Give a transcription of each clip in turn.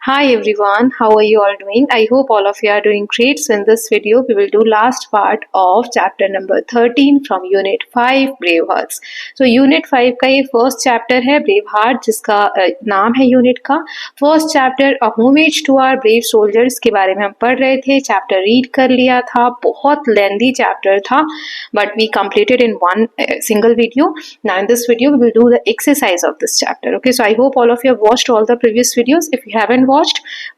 Hi everyone, how are you all doing? I hope all of you are doing great. So in this video, we will do last part of chapter number 13 from Unit 5 Brave Hearts. So Unit 5 का ये first chapter है Brave Heart जिसका नाम है unit का. First chapter A Homage to Our Brave Soldiers के बारे में हम पढ़ रहे थे. Chapter read कर लिया था. बहुत lengthy chapter था, but we completed in one single video. Now in this video, we will do the exercise of this chapter. Okay, so I hope all of you have watched all the previous videos. If you haven't watched,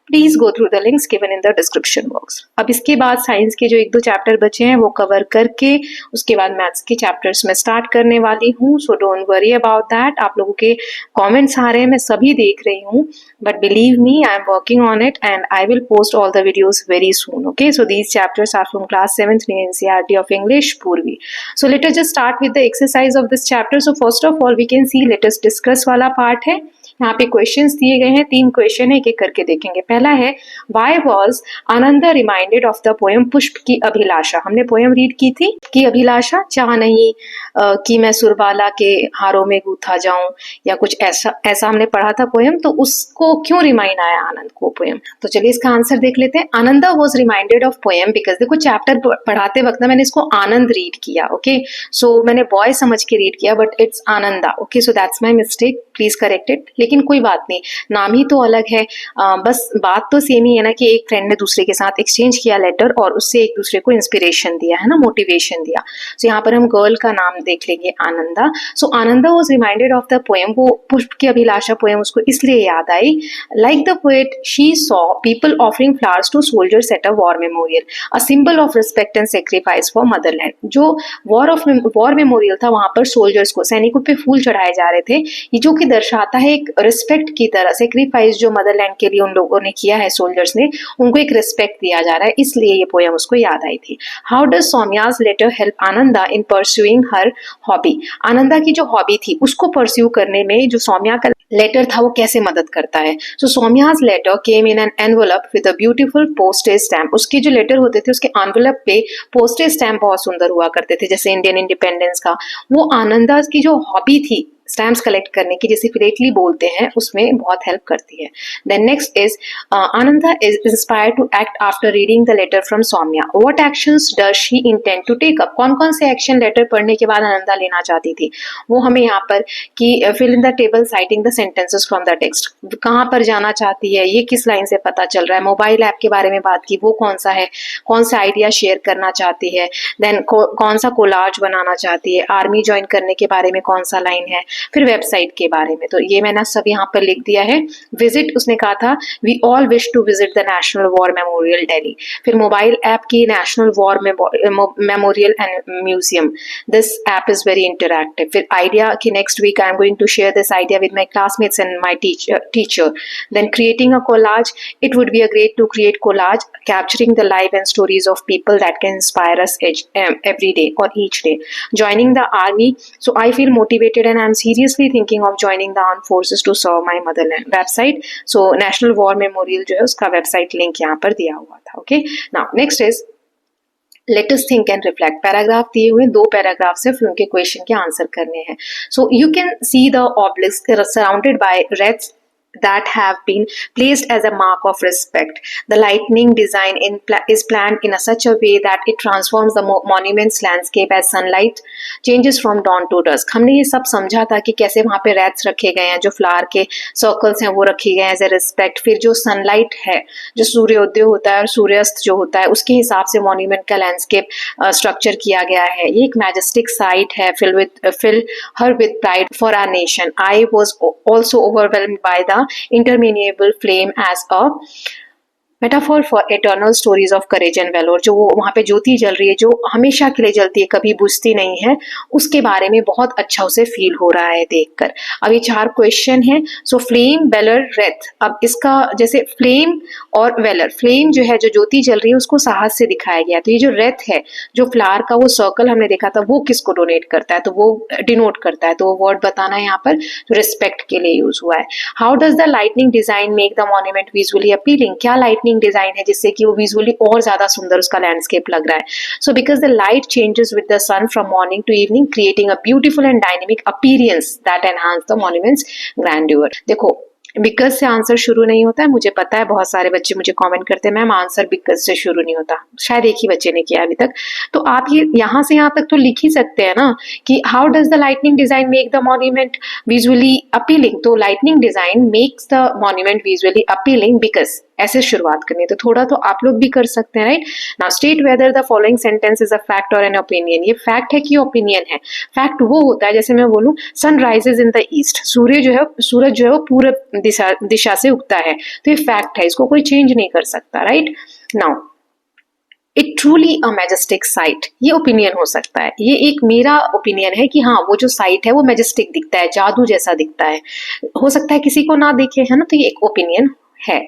please go through the links given in the description box. अब इसके बाद science के जो एक दो chapter बचे हैं वो कवर करके उसके बाद मैथ्स के चैप्टर्स में स्टार्ट करने वाली हूँ. So don't worry about that. आप लोगों के कमेंट्स आ रहे हैं, मैं सभी देख रही हूँ, but believe me I am working on it and I will post all the videos very soon. Okay, so these chapters are from class 7th in NCERT of English पूर्वी. So let us just start with the exercise of this chapter. So first of all we can see let us discuss वाला part है. यहाँ पे questions दिए गए हैं, 3 question है, एक एक करके देखेंगे. पहला है why was Ananda reminded of the poem पुष्प की अभिलाषा. हमने पोएम रीड की थी कि अभिलाषा चाह नहीं कि मैं सुरबाला के हारों में गूथा जाऊं या कुछ ऐसा हमने पढ़ा था पोएम. तो उसको क्यों रिमाइंड आया आनंद को पोएम? तो चलिए इसका आंसर देख लेते हैं. Ananda was reminded of poem because देखो चैप्टर पढ़ाते वक्त ना मैंने इसको आनंद रीड किया. ओके, सो मैंने बॉय समझ के रीड किया but it's Ananda. Okay, so that's my mistake, please correct it. लेकिन कोई बात नहीं, नाम ही तो अलग है. बस बात तो सेम ही है ना कि एक फ्रेंड ने दूसरे के साथ एक्सचेंज किया लेटर और उससे एक दूसरे को इंस्पिरेशन दिया है ना, मोटिवेशन दिया. सो यहाँ पर हम गर्ल का नाम देख लेंगे Ananda. So Ananda was reminded of the poem. वो पुष्प की अभिलाषा पोएम उसको इसलिए याद आई. Like the poet she saw people offering flowers to soldiers at a war memorial, a symbol of respect and sacrifice for motherland. जो वॉर मेमोरियल था वहां पर सोल्जर्स को, सैनिकों पे फूल चढ़ाए जा रहे थे, ये जो कि दर्शाता है एक रिस्पेक्ट की तरह. सेक्रीफाइस जो मदरलैंड के लिए उन लोगों ने किया है, सोल्जर्स ने, उनको एक रिस्पेक्ट दिया जा रहा है, इसलिए ये पोएम उसको याद आई थी. How does Saumya's letter help Ananda in pursuing her hobby. Ananda की जो हॉबी थी उसको परस्यू करने में जो सौम्या का लेटर था वो कैसे मदद करता है. So Saumya's letter came in an envelope with a beautiful postage stamp. उसके जो लेटर होते थे उसके एनवेलप पे पोस्टेज स्टैम्प बहुत सुंदर हुआ करते थे, जैसे इंडियन इंडिपेंडेंस का. वो आनंदा की जो हॉबी थी स्टैम्प्स कलेक्ट करने की, जिसे फिलेटली बोलते हैं, उसमें बहुत हेल्प करती है. Then next is Ananda is inspired to act after reading the letter from Saumya. What actions does she intend to take up. कौन कौन से एक्शन लेटर पढ़ने के बाद आनंदा लेना चाहती थी वो हमें यहाँ पर कि fill in the table citing the sentences from the text. कहाँ पर जाना चाहती है, ये किस लाइन से पता चल रहा है. मोबाइल ऐप के बारे में बात की, वो कौन सा है, कौन सा आइडिया शेयर करना चाहती है. देन कौन सा कोलाज बनाना चाहती है, आर्मी ज्वाइन करने के बारे में कौन सा लाइन है, फिर वेबसाइट के बारे में. तो ये मैंने सब यहाँ पर लिख दिया है. विजिट, उसने कहा था we all wish to visit the national war memorial Delhi. फिर मोबाइल ऐप की national war memorial and museum, this app is very interactive. फिर आइडिया कि next week I am going to share this idea with my classmates and my teacher. Then creating a collage, it would be a great to create collage capturing the life and stories of people that can inspire us every day or each day. Joining the army, so I feel motivated and I am seriously thinking of joining the armed forces to serve my motherland. Website, so National War Memorial जो है उसका website link यहाँ पर दिया हुआ था. Okay, now next is let us think and reflect. Paragraph दिए हुए 2 पैराग्राफ से फिर उनके क्वेश्चन के आंसर करने हैं. So you can see the obelisks surrounded by wreaths that have been placed as a mark of respect. The lightning design is planned in such a way that it transforms the monument's landscape as sunlight changes from dawn to dusk. हमने ये सब समझा था कि कैसे वहाँ पे rates रखे गए हैं, जो फ्लावर के सर्कल्स हैं वो रखे गए हैं एज ए रिस्पेक्ट. फिर जो सनलाइट है, जो सूर्योदय होता है और सूर्यास्त जो होता है, उसके हिसाब से मॉन्यूमेंट का लैंडस्केप स्ट्रक्चर किया गया है. ये एक मैजेस्टिक साइट है. fill her with pride for our nation. I was also overwhelmed by the interminable flame as a metaphor for eternal stories of courage and valour. जो वो वहाँ पे ज्योति जल रही है जो हमेशा के लिए जलती है, कभी बुझती नहीं है, उसके बारे में बहुत अच्छा उसे फील हो रहा है देखकर. अब ये 4 क्वेश्चन हैं. सो फ्लेम, वेलर, रेथ. अब इसका जैसे फ्लेम और वेलर, फ्लेम जो है जो ज्योति जल रही है उसको साहस से दिखाया गया. तो ये जो रेथ है, जो फ्लावर का वो सर्कल हमने देखा था, वो किसको डोनेट करता है, तो वो डिनोट करता है. तो वो वर्ड बताना है यहाँ पर, जो रिस्पेक्ट के लिए यूज हुआ है. How does the lightning design make the monument visually appealing. क्या लाइटनिंग डिजाइन है जिससे कि वो विजुअली और ज्यादा सुंदर उसका लैंडस्केप लग रहा है. So because the light changes with the sun from morning to evening creating a beautiful and dynamic appearance that enhance the monument's grandeur. देखो बिकॉज से आंसर शुरू नहीं होता है। मुझे पता है बहुत सारे बच्चे मुझे कमेंट करते हैं मैम आंसर बिकॉज से शुरू नहीं होता, शायद एक ही बच्चे ने किया अभी तक। तो आप ये यहाँ से यहाँ तक तो लिख ही सकते हैं ना कि how does the lightning design make the monument visually appealing. तो lightning design makes the monument visually appealing because, ऐसे शुरुआत करनी है। तो थोड़ा तो आप लोग भी कर सकते हैं, right. Now state whether the following sentence is a fact और एन ओपिनियन। ये फैक्ट है कि ओपिनियन है। फैक्ट वो होता है जैसे मैं बोलूं sun rises in the east, सूर्य जो है सूरज जो है वो पूरब दिशा से उगता है, तो ये फैक्ट है, इसको कोई चेंज नहीं कर सकता, right. Now it truly a majestic site, ये ओपिनियन हो सकता है, ये एक मेरा ओपिनियन है कि हाँ वो जो साइट है वो मैजेस्टिक दिखता है, जादू जैसा दिखता है। हो सकता है किसी को ना दिखे, है ना, तो ये एक ओपिनियन है।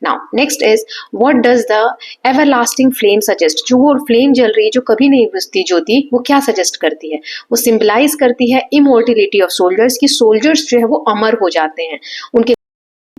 Now next is what does the everlasting flame suggest। जो वो फ्लेम जल रही है जो कभी नहीं बुझती ज्योति, वो क्या सजेस्ट करती है? वो सिंबलाइज करती है इमोर्टिलिटी ऑफ सोल्जर्स, की सोल्जर्स जो है वो अमर हो जाते हैं, उनके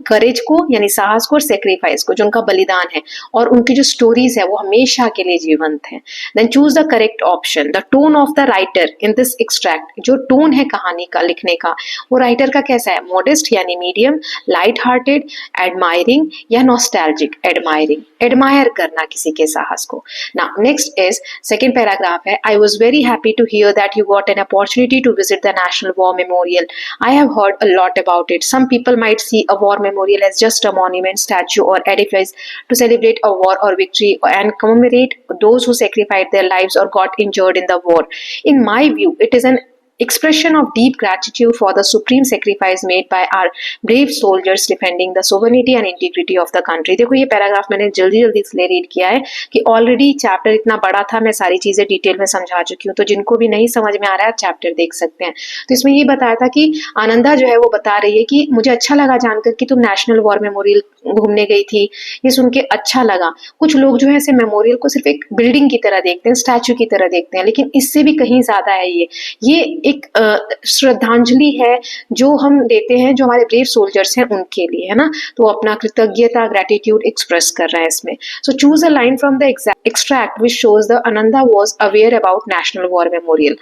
करेज को यानी साहस को और सेक्रीफाइस को, जो उनका बलिदान है और उनकी जो स्टोरीज है वो हमेशा के लिए जीवंत है। Then choose the correct option. The tone of the writer in this extract, जो टोन है कहानी का लिखने का वो राइटर का कैसा है? मॉडेस्ट यानी मीडियम, लाइट हार्टेड, एडमायरिंग या नॉस्टैल्जिक? एडमायरिंग, एडमायर करना किसी के साहस को। Now next is second paragraph है, I was very happy to hear that you got an opportunity to visit the national war memorial. I have heard a lot about it. Some people might see a war memorial as just a monument, statue or edifice to celebrate a war or victory and commemorate those who sacrificed their lives or got injured in the war. In my view, it is an expression of deep gratitude for the supreme sacrifice made by our brave soldiers defending the sovereignty and integrity of the country। देखो ये paragraph मैंने जल्दी जल्दी इसलिए read किया है कि already chapter इतना बड़ा था, मैं सारी चीजें डिटेल में समझा चुकी हूँ, तो जिनको भी नहीं समझ में आ रहा है चैप्टर देख सकते हैं। तो इसमें ये बताया था कि आनंदा जो है वो बता रही है कि मुझे अच्छा लगा जानकर कि तुम नेशनल वॉर मेमोरियल घूमने गई थी, ये सुन के अच्छा लगा। कुछ लोग जो है ऐसे मेमोरियल को सिर्फ एक बिल्डिंग की तरह देखते हैं, स्टैचू की तरह देखते हैं, लेकिन इससे भी कहीं ज्यादा है। ये एक श्रद्धांजलि है जो हम देते हैं जो हमारे ब्रेव सोल्जर्स हैं उनके लिए, है ना। तो अपना कृतज्ञता, ग्रेटिट्यूड एक्सप्रेस कर रहे हैं इसमें। So choose a line from the extract which shows the Ananda was aware about national war memorial.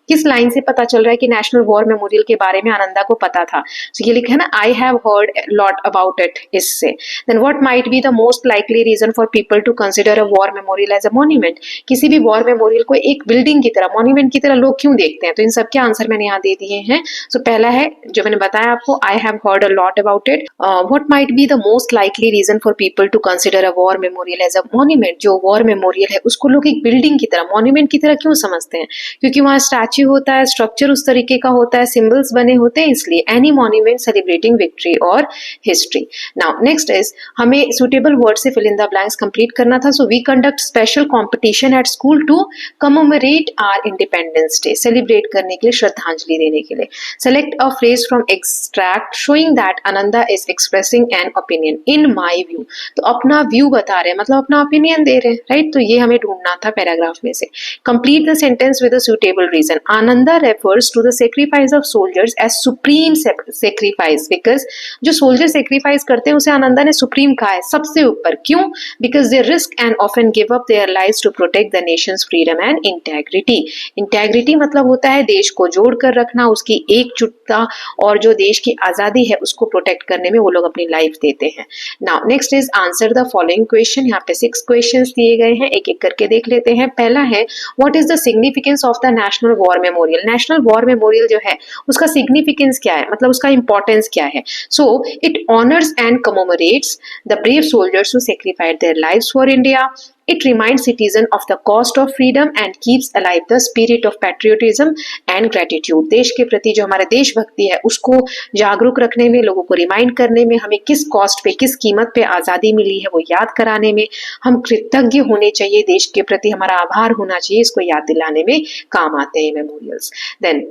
किस लाइन से पता चल रहा है कि नेशनल वॉर मेमोरियल के बारे में आनंदा को पता था? तो ये लिखा है ना, I have heard lot about it, इससे। Then what might be the most likely reason for people to consider a war memorial as a monument. किसी भी वॉर मेमोरियल को एक बिल्डिंग की तरह, मॉन्यूमेंट की तरह लोग क्यों देखते हैं? तो इन सबके आंसर मैंने यहाँ दे दिए हैं। सो पहला है जो मैंने बताया आपको, I have heard a lot about it. What might be the most likely reason for people to consider a war memorial as a monument. जो वॉर मेमोरियल है उसको लोग एक बिल्डिंग की तरह, मॉन्यूमेंट की तरह क्यों समझते हैं? क्योंकि वहां स्टैच्यू होता है, स्ट्रक्चर उस तरीके का होता है, सिंबल्स बने होते हैं, इसलिए एनी मॉन्यूमेंट सेलिब्रेटिंग विक्ट्री और हिस्ट्री। नाउ नेक्स्ट इज, हमें सुटेबल वर्ड से fill in the blanks complete करना था। So we conduct special competition at school to commemorate our independence day, celebrate करने के लिए, श्रद्धांजलि देने के लिए। Select a phrase from extract showing that Ananda is expressing an opinion in my view. तो अपना व्यू बता रहे हैं, मतलब अपना ओपिनियन दे रहे हैं, राइट। तो ये हमें ढूंढना था पैराग्राफ में से। Complete the sentence with a suitable reason. Ananda refers to the sacrifice of soldiers as supreme sacrifice because जो सोल्जर सेक्रीफाइस करते हैं उसे आनंदा ने सुप्रीम कहा है, सबसे ऊपर। क्यों? because they risk and often give up their lives to protect the nation's freedom and integrity। integrity मतलब होता है देश को जोड़ कर रखना, उसकी एकजुटता, और जो देश की आजादी है उसको प्रोटेक्ट करने में वो लोग अपनी लाइफ देते हैं। Now next is answer the following question. यहाँ पे 6 क्वेश्चंस दिए गए हैं, एक एक करके देख लेते हैं। पहला है, what is the significance of the national war memorial. National war memorial जो है उसका सिग्निफिकेंस क्या है, मतलब उसका इंपॉर्टेंस क्या है? So it honours and commemorates the brave soldiers who sacrificed their lives for India. It reminds citizens of the cost of freedom and keeps alive the spirit of patriotism and gratitude। देश के प्रति जो हमारा देशभक्ति है उसको जागरूक रखने में, लोगों को रिमाइंड करने में, हमें किस कॉस्ट पे, किस कीमत पे आजादी मिली है वो याद कराने में, हम कृतज्ञ होने चाहिए, देश के प्रति हमारा आभार होना चाहिए, इसको याद दिलाने में काम आते हैं memorials. Then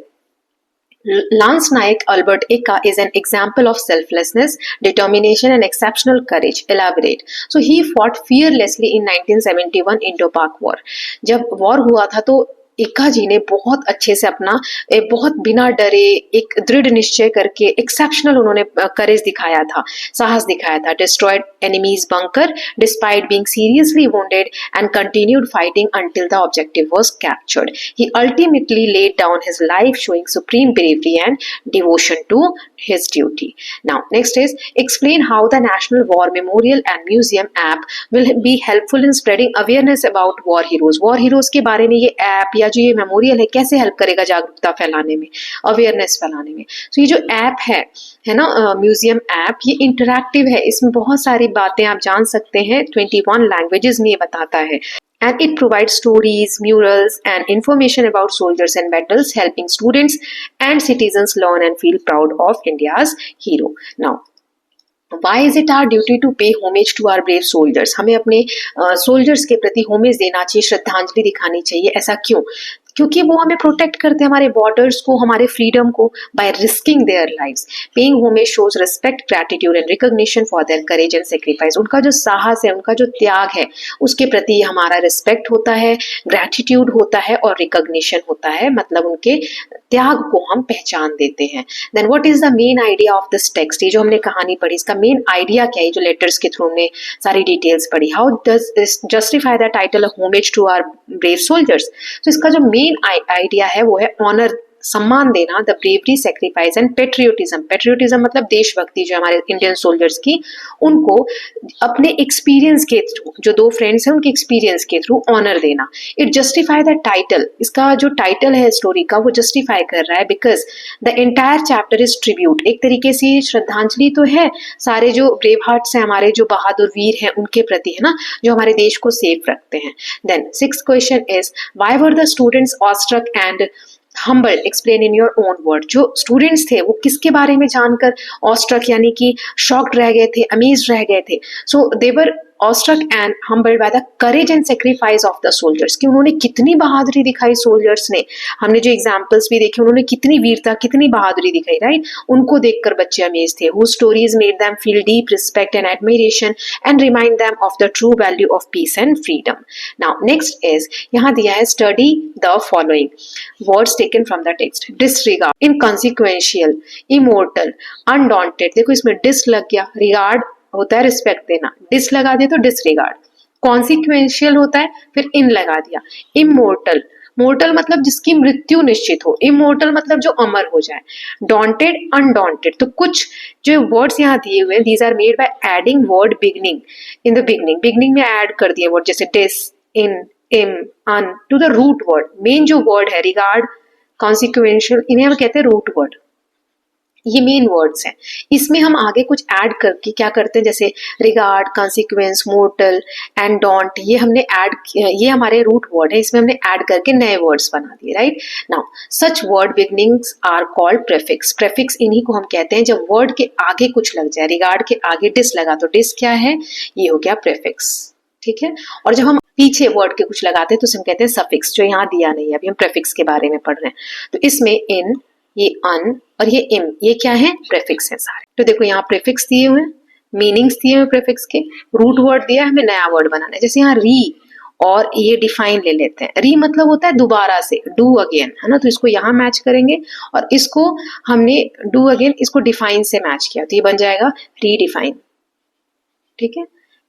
Lance Naik Albert Eka is an example of selflessness, determination and exceptional courage. Elaborate. So he fought fearlessly in 1971 Indo-Pak War। जब वॉर हुआ था तो एका जी ने बहुत अच्छे से अपना बहुत बिना डरे एक दृढ़ निश्चय करके एक्सेप्शनल उन्होंने करेज दिखाया था, साहस दिखाया था. Destroyed enemies bunker despite being seriously wounded and continued fighting until the objective was captured. He ultimately laid down his life, showing supreme bravery and devotion to his duty. Now, next is explain how the National War Memorial and Museum app will be helpful in spreading awareness about war heroes. War heroes के बारे में ये app या जो ये memorial है कैसे help करेगा जागरूकता फैलाने में, अवेयरनेस फैलाने में. तो ये जो ऐप है ना, म्यूजियम ऐप, ये इंटरैक्टिव है, इसमें बहुत सारी बातें आप जान सकते हैं. 21 लैंग्वेजेस में ये बताता है. And it provides stories, murals, and information about soldiers and battles, helping students and citizens learn and feel proud of India's hero. Now, why is it our duty to pay homage to our brave soldiers? हमें अपने soldiers के प्रति homage देना चाहिए, श्रद्धांजलि दिखानी चाहिए. ऐसा क्यों? क्योंकि वो हमें प्रोटेक्ट करते हैं, हमारे बॉर्डर्स को, हमारे फ्रीडम को, by risking their lives. Paying homage shows respect, gratitude and recognition for their courage and sacrifice. उनका जो साहस है, उनका जो त्याग है, उसके प्रति हमारा रिस्पेक्ट होता है, ग्रैटिट्यूड होता है और रिकॉग्निशन होता है. मतलब उनके त्याग को हम पहचान देते हैं. Then what is the main idea of this text? ये जो हमने कहानी पढ़ी, इसका मेन आइडिया क्या है? जो लेटर्स के थ्रू हमने सारी डिटेल्स पढ़ी. How does this justify the title of homage to our brave soldiers? तो इसका जो मेन आइडिया है वो है ऑनर, सम्मान देना, the bravery, sacrifice and patriotism. Patriotism मतलब देशभक्ति, जो हमारे इंडियन सोल्जर्स की, उनको अपने एक्सपीरियंस के थ्रू, जो दो फ्रेंड्स हैं उनके एक्सपीरियंस के थ्रू ऑनर देना. It justify the title. इसका जो टाइटल है स्टोरी का वो जस्टिफाई कर रहा है, because the entire chapter is tribute. एक तरीके से श्रद्धांजलि तो है सारे जो ब्रेव हार्ट्स हैं, हमारे जो बहादुर वीर हैं उनके प्रति, है ना, जो हमारे देश को सेफ रखते हैं. Then 6th question is why were the students awestruck and humble? Explain in your own word. जो स्टूडेंट्स थे वो किसके बारे में जानकर ऑस्ट्रक यानी कि शॉक्ड रह गए थे, अमेज्ड रह गए थे? So they were awestruck and humbled by the courage and sacrifice of the soldiers. कि उन्होंने कितनी बहादुरी दिखाई सोल्जर्स ने. हमने जो एग्जाम्पल्स भी देखे, उन्होंने कितनी वीरता, कितनी बहादुरी दिखाई, राइट? उनको देखकर बच्चे अमेज थे. Who stories made them feel deep respect and admiration and remind them of the true value of peace and freedom. Now next is, यहाँ दिया है study the following words taken from the text. Disregard, inconsequential, immortal, undaunted. देखो इसमें dish लग गया, regard होता है respect देना, डिस लगा दिया तो डिसरिगार्ड. कॉन्सिक्वेंशियल होता है, फिर इन लगा दिया. इमोर्टल, मोर्टल मतलब जिसकी मृत्यु निश्चित हो, इमोर्टल मतलब जो अमर हो जाए. Daunted, undaunted. तो कुछ जो वर्ड्स यहाँ दिए हुए हैं, these are made by adding word beginning in the beginning. Beginning में ऐड कर दिए वर्ड, जैसे dis, in, im, un to the root word. Main जो वर्ड है रिगार्ड, कॉन्सिक्वेंशियल, इन्हें हम कहते हैं रूट वर्ड. ये मेन वर्ड्स हैं. इसमें हम आगे कुछ ऐड करके क्या करते हैं, जैसे regard, consequence, mortar and don't, ये हमने ऐड, ये हमारे रूट वर्ड है, इसमें हमने ऐड करके नए वर्ड्स बना दिए, right? Now such word beginnings are called prefix. Prefix इन्हीं को हम कहते हैं जब वर्ड के आगे कुछ लग जाए. रिगार्ड के आगे डिस लगा तो डिस क्या है, ये हो गया प्रेफिक्स. ठीक है. और जब हम पीछे वर्ड के कुछ लगाते हैं तो हम कहते हैं सफिक्स, जो यहाँ दिया नहीं है. अभी हम प्रेफिक्स के बारे में पढ़ रहे हैं. तो इसमें इन, ये अन और ये इम, ये क्या है, प्रेफिक्स है सारे. तो देखो यहाँ प्रेफिक्स दिए हुए हैं, मीनिंग्स दिए हुए प्रेफिक्स के, रूट वर्ड दिया है, हमें नया वर्ड बनाना है. जैसे यहाँ री और ये डिफाइन ले लेते हैं. री मतलब होता है दोबारा से, डू अगेन, है ना. तो इसको यहाँ मैच करेंगे और इसको हमने डू अगेन, इसको डिफाइन से मैच किया तो ये बन जाएगा री डिफाइन. ठीक है.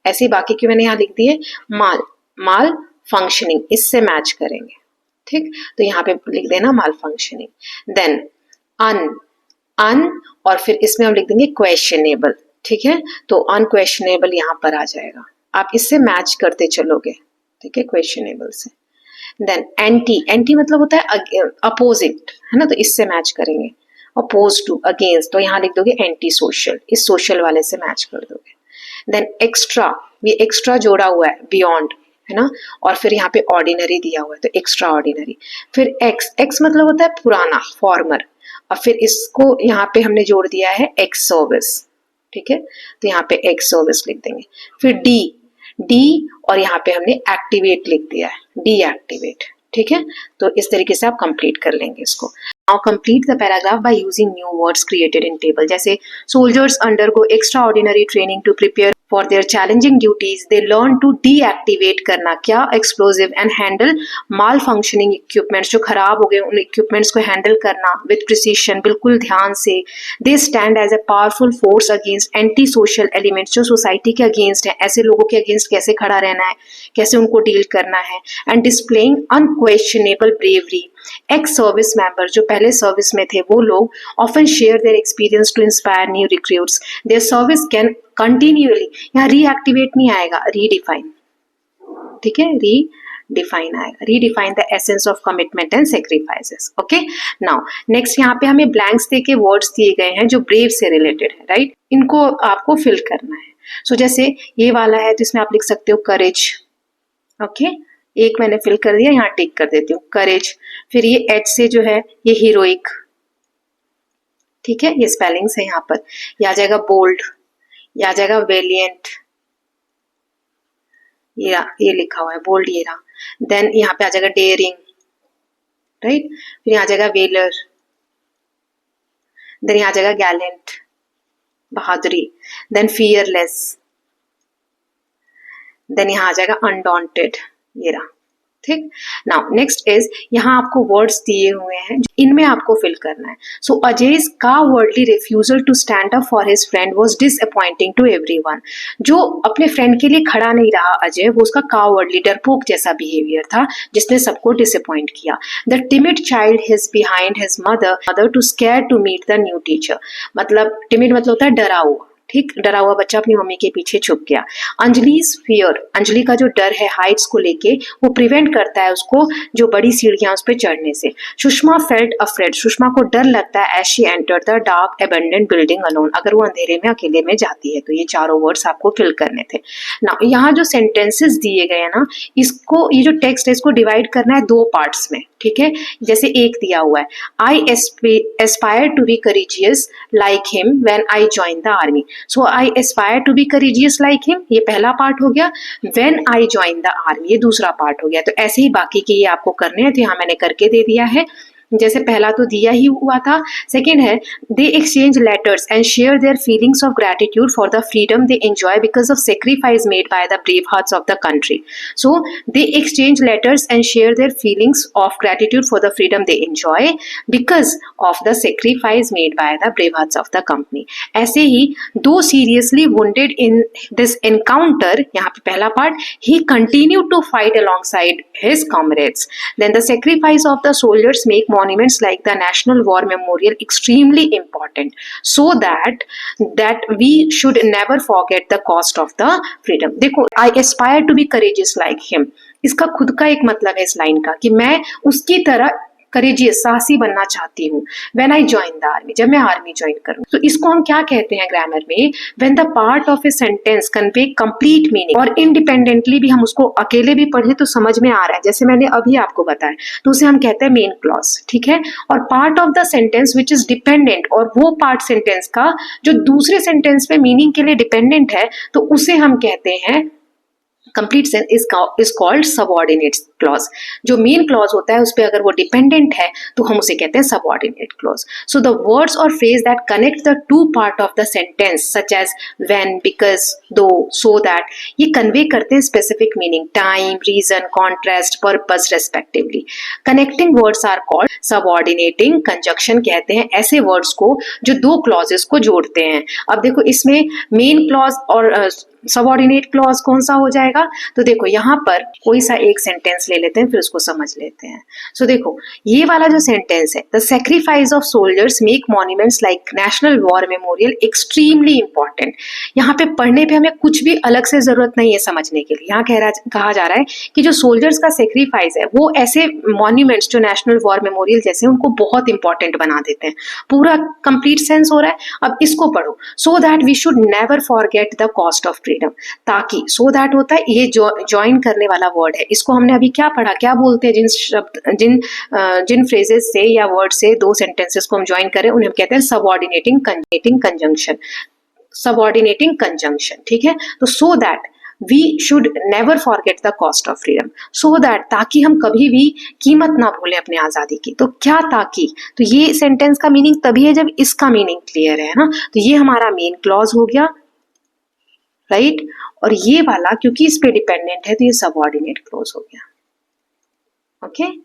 ऐसे बाकी के मैंने यहाँ लिख दिए. माल, माल फंक्शनिंग, इससे मैच करेंगे. ठीक. तो यहाँ पे लिख देना माल फंक्शनिंग. देन अन, अन और फिर इसमें हम लिख देंगे क्वेश्चनेबल. ठीक है. तो अनक्वेश्चनेबल यहाँ पर आ जाएगा. आप इससे मैच करते चलोगे. ठीक है, क्वेश्चनेबल से. देन एंटी, एंटी मतलब होता है अपोजिट, है ना. तो इससे मैच करेंगे. अपोज टू, अगेंस्ट, तो यहाँ लिख दोगे एंटी सोशल, इस सोशल वाले से मैच कर दोगे. देन एक्स्ट्रा, ये एक्स्ट्रा जोड़ा हुआ है, बियॉन्ड, है ना. और फिर यहाँ पे ऑर्डिनरी दिया हुआ है तो एक्स्ट्रा ऑर्डिनरी. फिर एक्स, एक्स मतलब होता है पुराना, फॉर्मर. और फिर इसको यहाँ पे हमने जोड़ दिया है एक्स सर्विस. ठीक है. तो यहाँ पे एक्स सर्विस लिख देंगे. फिर डी, डी और यहाँ पे हमने एक्टिवेट लिख दिया है, डी एक्टिवेट. ठीक है. तो इस तरीके से आप कंप्लीट कर लेंगे इसको. Now complete the paragraph by using new words created in table. जैसे soldiers undergo extraordinary training to prepare for their challenging duties they learn to deactivate करना क्या explosive and handle malfunctioning equipments, जो खराब हो गए उन equipments को handle करना विद प्रिसीशन, बिल्कुल ध्यान से। They stand as a powerful force against anti social elements, जो सोसाइटी के अगेंस्ट है, ऐसे लोगों के अगेंस्ट कैसे खड़ा रहना है, कैसे उनको डील करना है। And displaying unquestionable bravery, ex service member जो पहले सर्विस में थे वो लोग often share their experience to inspire new recruits, their service can continuously, यहाँ रीएक्टिवेट नहीं आएगा, रीडिफाइन, ठीक है, रीडिफाइन आएगा, redefine the essence of commitment and sacrifices. Okay, now next यहाँ पे हमें ब्लैंक्स दे के वर्ड्स दिए गए हैं जो ब्रेव से रिलेटेड है, राइट, इनको आपको फिल करना है। सो जैसे ये वाला है तो इसमें आप लिख सकते हो करेज, ओके, एक मैंने फिल कर दिया, यहाँ टिक कर देती हूँ करेज। फिर ये एच से जो है ये हीरोइक, ठीक है, ये स्पेलिंग्स है यहाँ पर, ये आ जाएगा बोल्ड, ये आ जाएगा वेलिएंट, ये लिखा हुआ है बोल्ड, ये रहा। देन यहाँ पे आ जाएगा डेयरिंग, राइट, फिर यहाँ आ जाएगा वेलर, देन यहाँ आ जाएगा गैलेंट, बहादुरी, देन फियरलेस, देन यहाँ आ जाएगा अनडॉन्टेड, ये रहा, ठीक। नाउ नेक्स्ट इज, यहाँ आपको वर्ड्स दिए हुए हैं, इनमें आपको फिल करना है। सो अजय's cowardly refusal to stand up for his friend was disappointing to everyone, जो अपने फ्रेंड के लिए खड़ा नहीं रहा अजय, वो उसका cowardly, डरपोक जैसा बिहेवियर था जिसने सबको डिसअपॉइंट किया। The timid child is behind his mother to scare to meet the new teacher, मतलब timid मतलब होता है डरा हुआ, ठीक, डरा हुआ बच्चा अपनी मम्मी के पीछे छुप गया। अंजलि's fear, अंजलि का जो डर है हाइट्स को लेके, वो प्रिवेंट करता है उसको जो बड़ी सीढ़ियां उस पर चढ़ने से। सुषमा फेल्ट अफ्रेड, सुषमा को डर लगता है as she enter the dark abandoned building alone, अगर वो अंधेरे में अकेले में जाती है। तो ये चारों वर्ड्स आपको फिल करने थे ना। यहाँ जो सेंटेंसेस दिए गए हैं ना, इसको, ये जो टेक्स्ट है इसको डिवाइड करना है दो पार्ट्स में, ठीक है। जैसे एक दिया हुआ है, I aspire to be courageous like him when I join the army, so I aspire to be courageous like him, ये पहला पार्ट हो गया। When I join the army, ये दूसरा पार्ट हो गया। तो ऐसे ही बाकी के ये आपको करने हैं, तो यहाँ मैंने करके दे दिया है। जैसे पहला तो दिया ही हुआ था। सेकेंड है, दे exchange letters and share their feelings of gratitude for the freedom they enjoy because of sacrifice made by the brave hearts of the country. So they exchange letters and share their feelings of gratitude for the freedom they enjoy because of the sacrifice made by the brave hearts of the company. ऐसे ही दो seriously wounded in this encounter, यहाँ पे पहला part, he continue to fight alongside his comrades. Then the sacrifice of the soldiers make monuments like the National War Memorial extremely important, so that we should never forget the cost of the freedom। देखो, I aspire to be courageous like him, इसका खुद का एक मतलब है इस line का कि मैं उसकी तरह करेजियस, साहसी बनना चाहती हूँ। When I join the army, जब मैं आर्मी ज्वाइन करूँ। तो इसको हम क्या कहते हैं ग्रामर में, when the part of a sentence convey complete meaning, और इंडिपेंडेंटली भी हम उसको अकेले भी पढ़े तो समझ में आ रहा है, जैसे मैंने अभी आपको बताया, तो उसे हम कहते हैं मेन क्लॉज, ठीक है। और part of the sentence which is dependent, और वो पार्ट सेंटेंस का जो दूसरे सेंटेंस में मीनिंग के लिए डिपेंडेंट है, तो उसे हम कहते हैं complete sentence is called subordinate clause. जो मेन क्लॉज होता है उस पर अगर वो डिपेंडेंट है तो हम उसे कहते हैं subordinate clause. So the words और phrase that connect the two part of the sentence such as when, because, though, so that, ये कन्वे करते हैं specific meaning, time, reason, contrast, purpose respectively. Connecting words are called subordinating conjunction कहते हैं ऐसे words को जो दो clauses को जोड़ते हैं। अब देखो इसमें मेन क्लॉज और सबऑर्डिनेट क्लॉज कौन सा हो जाएगा, तो देखो यहाँ पर कोई सा एक सेंटेंस ले लेते हैं फिर उसको समझ लेते हैं। सो देखो ये वाला जो सेंटेंस है, the sacrifice of soldiers make monuments like national war memorial extremely important. यहाँ पे पढ़ने पे हमें कुछ भी अलग से जरूरत नहीं है समझने के लिए। यहाँ कहा जा रहा है कि जो सोल्जर्स का सेक्रीफाइस है वो ऐसे मॉन्यूमेंट्स जो नेशनल वॉर मेमोरियल जैसे उनको बहुत इंपॉर्टेंट बना देते हैं। पूरा कंप्लीट सेंस हो रहा है। अब इसको पढ़ो, so that we should never forget the cost of freedom, ताकि, सो दैट होता है ये ज्वाइन करने वाला वर्ड है। इसको हमने अभी क्या पढ़ा, क्या बोलते हैं जिन शब्द जिन फ्रेजेस से या वर्ड से दो सेंटेंसेस को हम ज्वाइन करें उन्हें हम कहते हैं सबऑर्डिनेटिंग कंजंक्शन, सबऑर्डिनेटिंग कंजंक्शन, ठीक है। तो so that we should never forget the cost of freedom, so that, ताकि हम कभी भी कीमत ना भूलें अपने आजादी की। तो क्या ताकि, तो ये सेंटेंस का मीनिंग तभी है जब इसका मीनिंग क्लियर है ना। तो ये हमारा मेन क्लॉज हो गया। राइट। और ये वाला क्योंकि इस पे डिपेंडेंट है तो ये सबऑर्डिनेट क्लॉज हो गया। ओके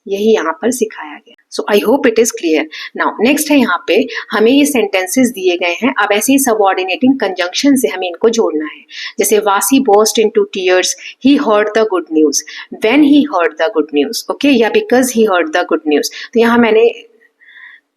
यही यहाँ पर सिखाया गया। So I hope it is clear. Now next है यहाँ पे हमें ये सेंटेंसेस दिए गए हैं, अब ऐसे ही सबऑर्डिनेटिंग कंजंक्शन से हमें इनको जोड़ना है। जैसे Vasi burst into tears, he heard the good news, when he heard the good news, okay, या because he heard the good news.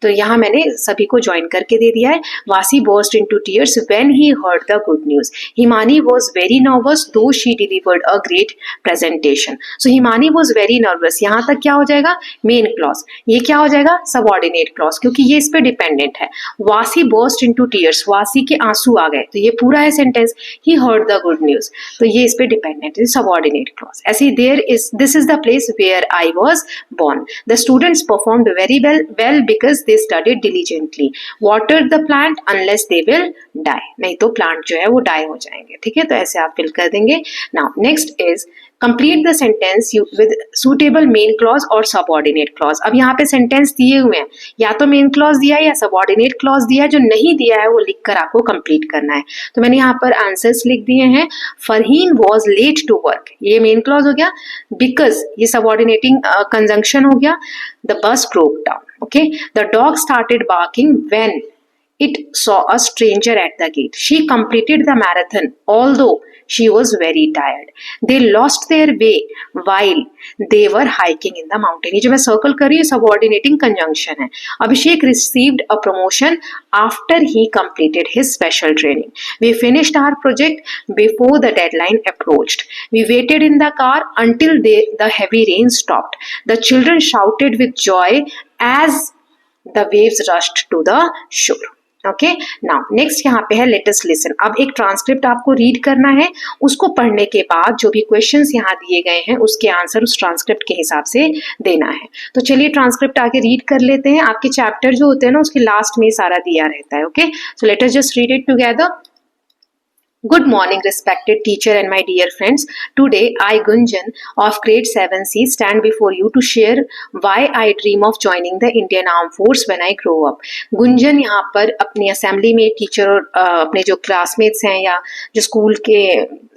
तो यहाँ मैंने सभी को ज्वाइन करके दे दिया है। Vasi burst into tears when he heard the good news. Himani was very nervous though she delivered a great presentation. So Himani was very nervous, यहाँ तक क्या हो जाएगा, मेन क्लॉज। ये क्या हो जाएगा, सबऑर्डिनेट क्लॉज, क्योंकि ये इस पे डिपेंडेंट है। वासी बर्स्ट इनटू टीयर्स, वासी के आंसू आ गए, तो ये पूरा है sentence. He heard the good news, तो ये इस पे डिपेंडेंट है, सबऑर्डिनेट क्लॉज। ऐसे this is the place where I was born. The students performed very well because they studied diligently. Watered the plant unless they will die. नहीं तो plant जो है वो डाई हो जाएंगे। ठीक है, तो ऐसे आप फिल कर देंगे। Now next is complete the sentence with suitable main clause और subordinate clause। अब यहाँ पे सेंटेंस दिए हुए हैं, या तो मेन क्लॉज दिया है या सबऑर्डिनेट क्लॉज दिया है। जो नहीं दिया है वो लिखकर आपको कंप्लीट करना है। तो मैंने यहाँ पर आंसर्स लिख दिए हैं। Farheen was late to work, ये मेन क्लॉज हो गया। बिकॉज ये सबऑर्डिनेटिंग कंजंक्शन हो गया। The bus broke down, okay. The dog started barking when it saw a stranger at the gate. She completed the marathon although she was very tired. They lost their way while they were hiking in the mountain. ये जो मैं circle कर रही हूँ subordinating conjunction है। अभिषेक received a promotion after he completed his special training. We finished our project before the deadline approached. We waited in the car until the heavy rain stopped. The children shouted with joy as the waves rushed to the shore. Okay, now next यहाँ पे है let us listen. अब एक transcript आपको read करना है, उसको पढ़ने के बाद जो भी क्वेश्चंस यहाँ दिए गए हैं उसके आंसर उस ट्रांसक्रिप्ट के हिसाब से देना है। तो चलिए ट्रांसक्रिप्ट आगे रीड कर लेते हैं। आपके चैप्टर जो होते हैं ना उसके लास्ट में सारा दिया रहता है। Okay, so let us just read it together. Good morning, respected teacher and my dear friends. Today, I, Gunjan of grade 7C, stand before you to share why I dream of joining the Indian Armed Force when I grow up. Gunjan यहाँ पर अपनी assembly में teacher और अपने जो classmates हैं या जो स्कूल के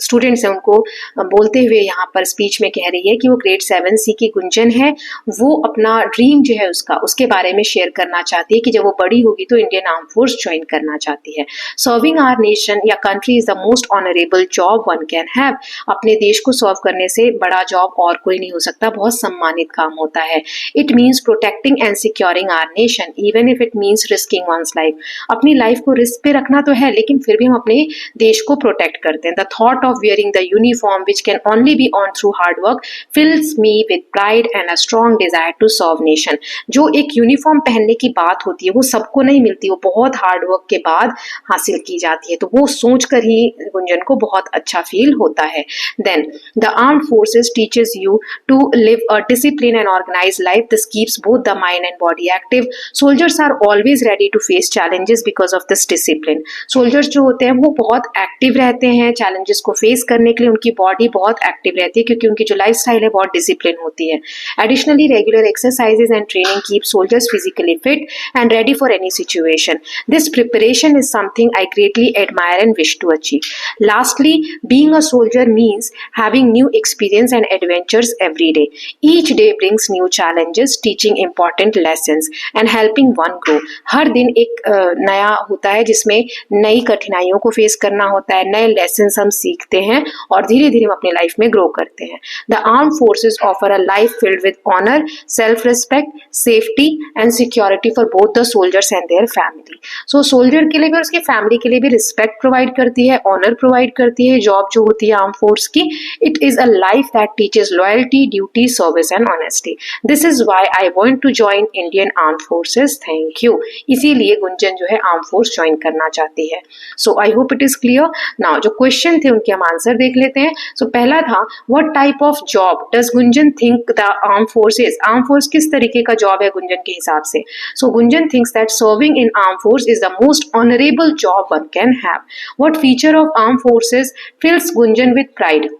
स्टूडेंट्स हैं उनको बोलते हुए यहाँ पर स्पीच में कह रही है कि वो ग्रेड 7C की गुंजन है। वो अपना ड्रीम जो है उसके बारे में शेयर करना चाहती है कि जब वो बड़ी होगी तो इंडियन आर्म फोर्स ज्वाइन करना चाहती है। सर्विंग आवर नेशन या country is the most honourable job one can have. अपने देश को सर्व करने से बड़ा जॉब और कोई नहीं हो सकता, बहुत सम्मानित काम होता है। It means protecting and securing our nation even if it means risking one's life. अपनी लाइफ को रिस्क पे रखना तो है लेकिन फिर भी हम अपने देश को प्रोटेक्ट करते हैं। The thought of wearing the uniform which can only be earned through hard work fills me with pride and a strong desire to serve nation। जो एक यूनिफॉर्म पहनने की बात होती है वो सबको नहीं मिलती, वो बहुत हार्ड वर्क के बाद हासिल की जाती है, तो वो सोचकर ही गुंजन को बहुत अच्छा फील होता है। Then the armed forces teaches you to live a disciplined and organized life. This keeps both the mind and body active. Soldiers are always ready to face challenges because of this discipline। Soldiers जो होते हैं वो बहुत active रहते हैं challenges को face करने के लिए, उनकी बॉडी बहुत एक्टिव रहती है क्योंकि उनकी जो लाइफ स्टाइल है बहुत डिसिप्लिन होती है। Additionally regular exercises and training keep soldiers physically fit and ready for any situation. This preparation is something I greatly admire and wish to achieve. Lastly, being a soldier means having new experience and adventures every day. Each day brings new challenges, teaching important lessons and helping one grow. हर दिन एक नया होता है जिसमें नई कठिनाइयों को फेस करना होता है, नए लेसन हम सीखते हैं और धीरे धीरे हम अपने लाइफ में ग्रो करते हैं। The arm forces offer a life filled with honour, self respect, safety and security for both the soldiers and their family. So soldier के लिए भी और उसकी फैमिली के लिए भी रिस्पेक्ट प्रोवाइड करती है, ऑनर प्रोवाइड करती है जॉब जो होती है आर्म फोर्स की। It is a life that teaches loyalty, duty, service and honesty. This is why I want to join Indian arm forces. Thank you. इसीलिए गुंजन जो है आर्म फोर्स ज्वाइन करना चाहती है। So I hope it is clear. Now जो question थे उनके हम आंसर देख लेते हैं। सो पहला था what type of job does Gunjan think the arm forces. Arm force किस तरीके का जॉब है गुंजन के हिसाब से। So Gunjan thinks that serving in arm force is the most honourable job one can have. What feature of arm forces fills Gunjan with pride.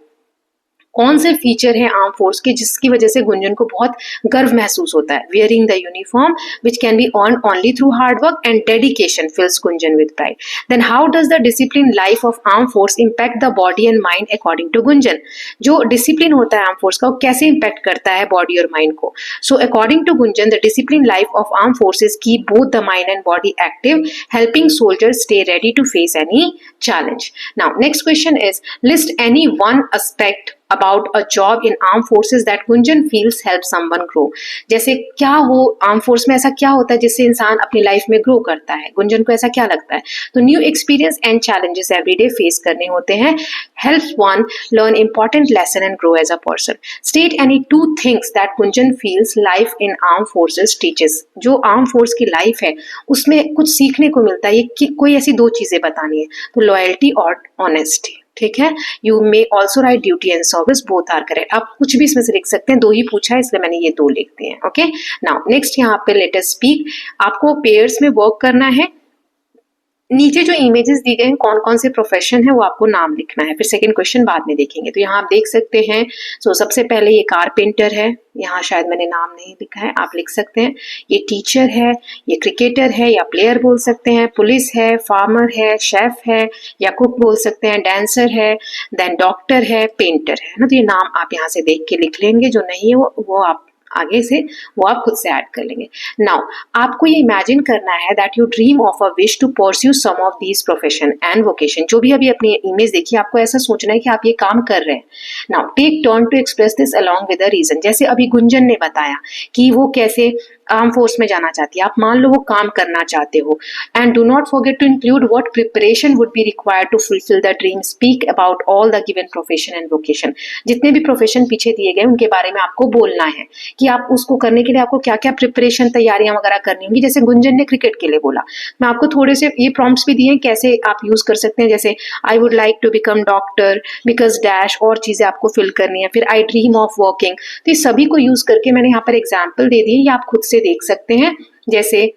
कौन से feature है आर्म फोर्स के जिसकी वजह से गुंजन को बहुत गर्व महसूस होता है? Wearing the uniform which can be earn only through hard work and dedication fills Gunjan with pride. Then how does the discipline life of arm force impact the body and mind according to Gunjan? जो discipline होता है arm force का वो कैसे impact करता है body और mind को? So according to Gunjan, the discipline life of arm forces keep both the mind and body active, helping soldiers stay ready to face any challenge. Now, next question is, list any one aspect about a job in armed forces that Gunjan feels help someone grow. जैसे क्या हो arm force में, ऐसा क्या होता है जिससे इंसान अपनी लाइफ में ग्रो करता है? गुंजन को ऐसा क्या लगता है? तो new experience and challenges everyday face करने होते हैं. Helps one learn important lesson and grow as a person. State any 2 things that Gunjan feels life in arm forces teaches. जो आर्म फोर्स की लाइफ है उसमें कुछ सीखने को मिलता है, ये कोई ऐसी 2 चीजें बतानी है. तो लॉयल्टी और ऑनेस्टी. ठीक है. You may also write duty and service, both are correct. आप कुछ भी इसमें से लिख सकते हैं, 2 ही पूछा है इसलिए मैंने ये 2 लिख दिए हैं. ओके. नाउ नेक्स्ट यहाँ पे लेट अस स्पीक. आपको पेयर्स में वर्क करना है. नीचे जो इमेजेस दी गए हैं कौन कौन से प्रोफेशन है वो आपको नाम लिखना है, फिर सेकंड क्वेश्चन बाद में देखेंगे. तो यहाँ आप देख सकते हैं. सो सबसे पहले ये कारपेंटर है, यहाँ शायद मैंने नाम नहीं लिखा है, आप लिख सकते हैं. ये टीचर है, ये क्रिकेटर है या प्लेयर बोल सकते हैं, पुलिस है, फार्मर है, शेफ है या कुक बोल सकते हैं, डांसर है, देन डॉक्टर है, पेंटर है ना. तो ये नाम आप यहाँ से देख के लिख लेंगे. जो नहीं है वो आप आगे से वो आप खुद से ऐड कर लेंगे. नाउ आपको ये इमेजिन करना है that you dream of a wish to pursue some of these profession and vocation. जो भी अभी अपनी इमेज देखी आपको ऐसा सोचना है कि आप ये काम कर रहे हैं. Now take turn to express this along with a reason. जैसे अभी गुंजन ने बताया कि वो कैसे आर्म फोर्स में जाना चाहती है, आप मान लो वो काम करना चाहते हो. And do not forget to include what preparation would be required to fulfil the dream. Speak about all the given profession and vocation. जितने भी प्रोफेशन पीछे दिए गए उनके बारे में आपको बोलना है कि आप उसको करने के लिए आपको क्या क्या प्रिपरेशन तैयारियां वगैरह करनी होंगी. जैसे गुंजन ने क्रिकेट के लिए बोला, मैं आपको थोड़े से ये प्रॉम्प्ट्स भी दिए कैसे आप यूज कर सकते हैं. जैसे I would like to become doctor because dash, और चीजें आपको फिल करनी है. फिर आई ड्रीम ऑफ वर्किंग. तो ये सभी को यूज करके मैंने यहाँ पर एग्जाम्पल दे दिए, ये आप खुद से देख सकते हैं. जैसे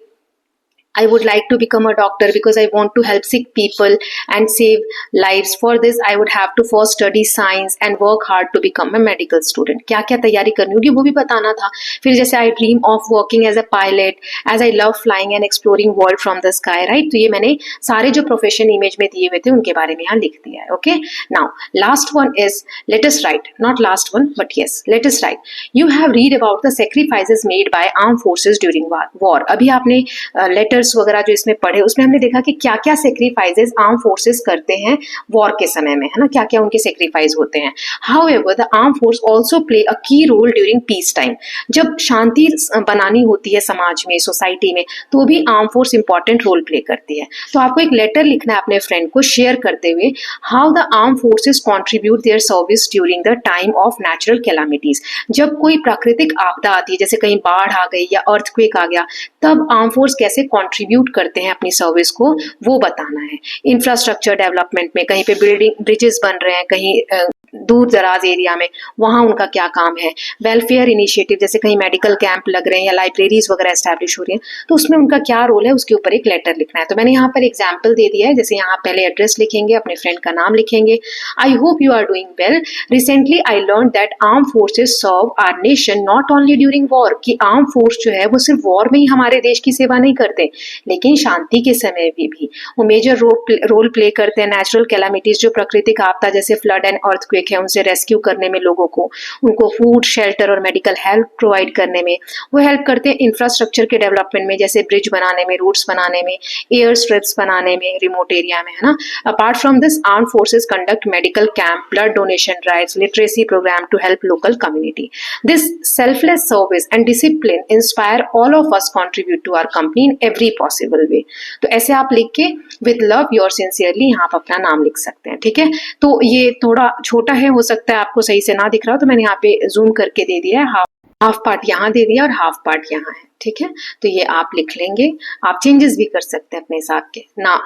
I would like to become a doctor because I want to help sick people and save lives. For this, I would have to first study science and work hard to become a medical student. क्या क्या तैयारी करनी होगी वो भी बताना था. फिर जैसे I dream of working as a pilot, as I love flying and exploring world from the sky, right? तो ये मैंने सारे जो प्रोफेशन इमेज में दिए हुए थे उनके बारे में यहाँ लिख दिया है. Okay? Now, last one is let us write. Not last one, but yes, let us write. You have read about the sacrifices made by armed forces during war. अभी आपने लेटर वगैरह जो इसमें पढ़े उसमें हमने देखा कि क्या क्या सेक्रीफाइसेस आर्म फोर्सेस करते हैं वॉर के समय में, है ना. क्या क्या उनके सेक्रीफाइस होते हैं. However the arm force also play a की रोल ड्यूरिंग पीस टाइम. जब शांति बनानी होती है समाज में, सोसाइटी में, तो भी arm force important role play करती है. तो आपको एक लेटर लिखना है अपने फ्रेंड को शेयर करते हुए how the arm forces contribute their service during the time of natural calamities. जब कोई प्राकृतिक आपदा आती है, जैसे कहीं बाढ़ आ गई या अर्थक्वेक आ गया, तब आर्म फोर्स कैसे कंट्रीब्यूट करते हैं अपनी सर्विस को वो बताना है. इंफ्रास्ट्रक्चर डेवलपमेंट में कहीं पे बिल्डिंग ब्रिजेस बन रहे हैं, कहीं दूर दराज एरिया में, वहां उनका क्या काम है. वेलफेयर इनिशिएटिव, जैसे कहीं मेडिकल कैंप लग रहे हैं या लाइब्रेरीज वगैरह एस्टैब्लिश हो रही हैं, तो उसमें उनका क्या रोल है उसके ऊपर एक लेटर लिखना है. तो मैंने यहाँ पर एग्जाम्पल दे दिया है. जैसे यहाँ पहले एड्रेस लिखेंगे, अपने फ्रेंड का नाम लिखेंगे. I hope you are doing well. Recently I learn that arm forces serve our nation not only during war. कि आर्म फोर्स जो है वो सिर्फ वॉर में ही हमारे देश की सेवा नहीं करते, लेकिन शांति के समय भी वो मेजर रोल प्ले करते हैं. नेचुरल कैलामिटीज, जो प्राकृतिक आपदा जैसे फ्लड एंड अर्थक्वेक है, उनसे रेस्क्यू करने में लोगों को, उनको फूड, शेल्टर और मेडिकल हेल्प प्रोवाइड करने में वो हेल्प करते हैं. इंफ्रास्ट्रक्चर के डेवलपमेंट में, जैसे ब्रिज बनाने में, रूट्स बनाने में, एयर स्ट्रिप्स बनाने में रिमोट एरिया में, है ना. Apart from this arm forces conduct medical camp, blood donation drives, literacy programme to help local community. This selfless service and discipline inspire all of us contribute to our company in every possible way. तो ऐसे आप लिख के with love your sincerely यहाँ आप अपना नाम लिख सकते हैं. ठीक है. तो ये थोड़ा छोटा है, हो सकता है आपको सही से ना दिख रहा हो, तो मैंने यहाँ पे जूम करके दे दिया है. हाफ पार्ट यहाँ दे दिया और हाफ पार्ट यहाँ है. ठीक है. तो ये आप लिख लेंगे. आप चेंजेस भी कर सकते हैं अपने हिसाब के ना,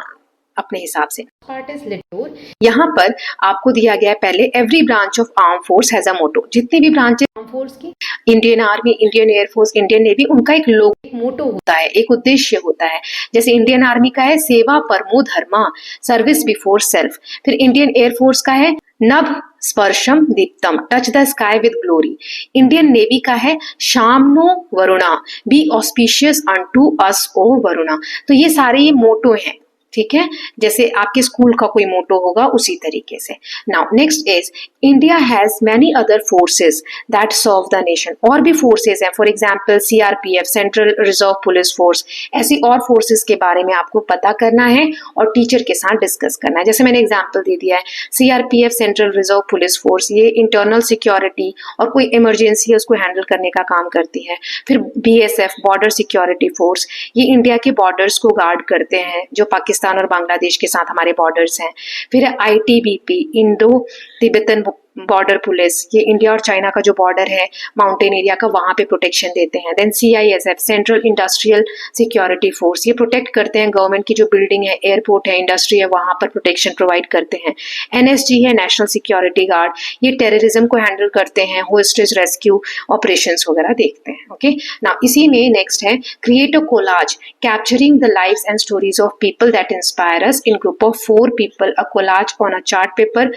अपने हिसाब से. पार्ट इज लिटोर. यहाँ पर आपको दिया गया है पहले every branch of arm force has a motto. जितनी भी ब्रांचेस आर्म फोर्स की, Indian army, Indian air force, Indian navy, उनका एक लोगो, एक मोटो होता है, एक उद्देश्य होता है. जैसे इंडियन आर्मी का है सेवा परमो धर्मा, सर्विस बिफोर सेल्फ. फिर इंडियन एयरफोर्स का है नभ स्पर्शम दीप्तम, touch the sky with glory. Indian navy का है शामनो वरुणा, be auspicious unto us O Varuna. तो ये सारे ये मोटो हैं, ठीक है, जैसे आपके स्कूल का कोई मोटो होगा उसी तरीके से। Now next is India has many other forces that serve the nation. और भी फोर्सेस हैं, for example CRPF, central reserve police force, ऐसी और फोर्सेस के बारे में आपको पता करना है और टीचर के साथ डिस्कस करना है। जैसे मैंने एग्जांपल दे दिया है, CRPF central reserve police force, ये इंटरनल सिक्योरिटी और कोई इमरजेंसी है उसको हैंडल करने का काम करती है। फिर बीएसएफ बॉर्डर सिक्योरिटी फोर्स, ये इंडिया के बॉर्डर्स को गार्ड करते हैं, जो पाकिस्तान और बांग्लादेश के साथ हमारे बॉर्डर्स हैं। फिर ITBP, Indo Tibetan border police, ये इंडिया और चाइना का जो बॉर्डर है माउंटेन एरिया का, वहां पे प्रोटेक्शन देते हैं। Then CISF central industrial security force, ये प्रोटेक्ट करते हैं गवर्नमेंट की जो बिल्डिंग है, एयरपोर्ट है, इंडस्ट्री है, वहां पर प्रोटेक्शन प्रोवाइड करते हैं। एनएसजी है नेशनल सिक्योरिटी गार्ड, ये टेररिज्म को हैंडल करते हैं, होस्टेज रेस्क्यू ऑपरेशंस वगैरह देखते हैं। ओके, नाउ इसी में नेक्स्ट है create a collage capturing the lives and stories of people that inspire us in group of 4 people, a collage on a chart paper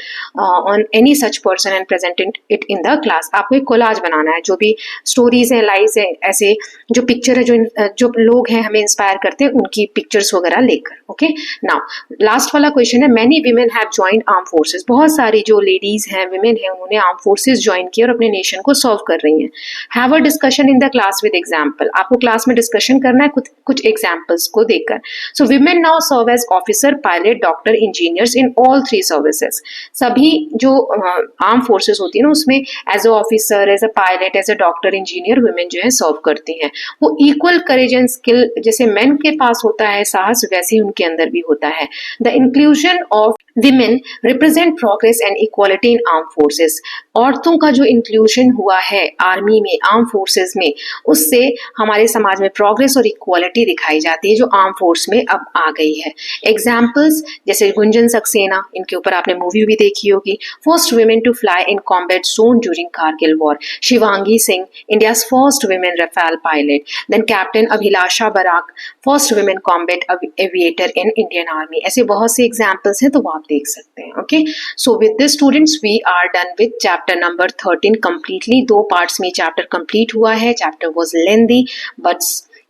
on any such person and present it in the class। आपको एक collage बनाना है, जो भी stories है, lives है, ऐसे जो picture है, जो लोग हैं हमें इंस्पायर करते हैं, उनकी पिक्चर्स वगैरह लेकर। ओके, नाउ लास्ट वाला क्वेश्चन है, many women have joined arm forces. बहुत सारी जो लेडीज हैं, विमेन हैं, उन्होंने आर्म फोर्सेस ज्वाइन किया और अपने नेशन को सर्व कर रही हैं। Have a discussion in the class with example, आपको क्लास में डिस्कशन करना है कुछ एग्जाम्पल्स को देखकर। So women now serve as officer, pilot, doctor, engineers in all 3 services. सभी जो आर्म फोर्सेस होती है ना, उसमें as a officer, as a pilot, as a doctor, engineer women जो है सर्व करती हैं। वो इक्वल करेज एंड स्किल, जैसे मेन के पास होता है साहस, वैसे ही उनके अंदर भी होता है। The inclusion of women represent progress and equality in arm forces. औरतों का जो इंक्लूजन हुआ है आर्मी में, आर्म फोर्सेस में, उससे हमारे समाज में प्रोग्रेस और इक्वालिटी दिखाई जाती है, जो आर्म फोर्स में अब आ गई है। एग्जाम्पल्स जैसे गुंजन सक्सेना, इनके ऊपर आपने मूवी भी देखी होगी, first women to fly in combat zone during Kargil war. Shivangi Singh, India's first women Rafale pilot. Then captain Abhilasha Barak, first women combat aviator in Indian army. ऐसे बहुत से एग्जाम्पल्स हैं, तो वो आप देख सकते हैं। Okay, so with this students we are done with chapter number 13 completely. 2 parts में चैप्टर कंप्लीट हुआ है। Chapter was lengthy but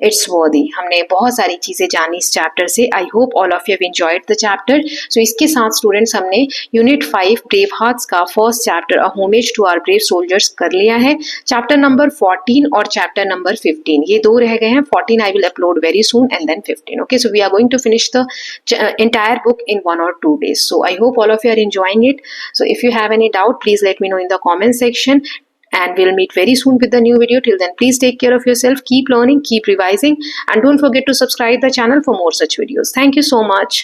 it's worthy. हमने बहुत सारी चीजें जानी इस चैप्टर से। I hope all of you have enjoyed the chapter. So इसके साथ स्टूडेंट्स हमने यूनिट 5 ब्रेव हार्ट्स का first chapter a homage to our brave soldiers कर लिया है। चैप्टर नंबर 14 और चैप्टर नंबर 15, ये 2 रह गए हैं। 14 I will upload very soon and then 15। Okay, so we are going to finish the entire book in 1 or 2 days. So I hope all of you are enjoying it. So if you have any doubt, please let me know in the comment section. And we'll meet very soon with the new video. Till then, please take care of yourself, keep learning, keep revising, and don't forget to subscribe the channel for more such videos. Thank you so much.